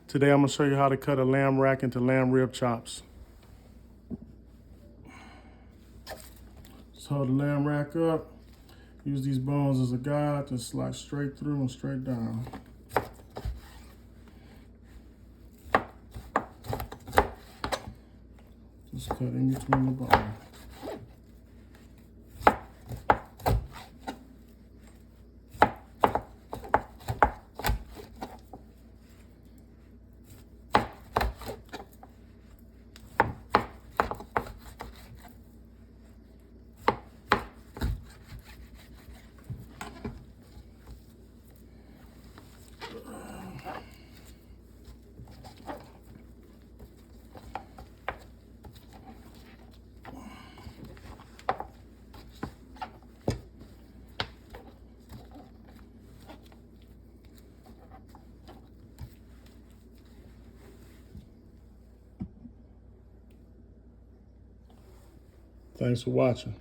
Today I'm going to show you how to cut a lamb rack into lamb rib chops. Just hold the lamb rack up. Use these bones as a guide to slide straight through and straight down. Just cut in between the bone. Thanks for watching.